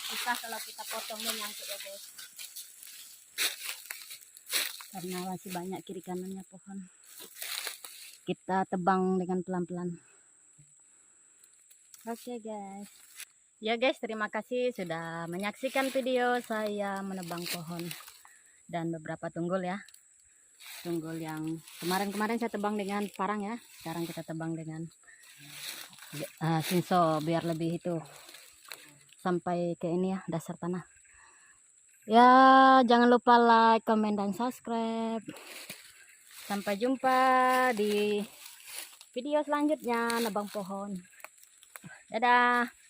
susah kalau kita potong menyangkut ya guys, karena masih banyak kiri kanannya pohon. Kita tebang dengan pelan-pelan. Oke guys. Ya guys, terima kasih sudah menyaksikan video saya menebang pohon dan beberapa tunggul ya. Tunggul yang kemarin-kemarin saya tebang dengan parang ya. Sekarang kita tebang dengan sinso biar lebih itu sampai ke ini ya, dasar tanah. Ya, jangan lupa like, komen, dan subscribe. Sampai jumpa di video selanjutnya nebang pohon. Dadah.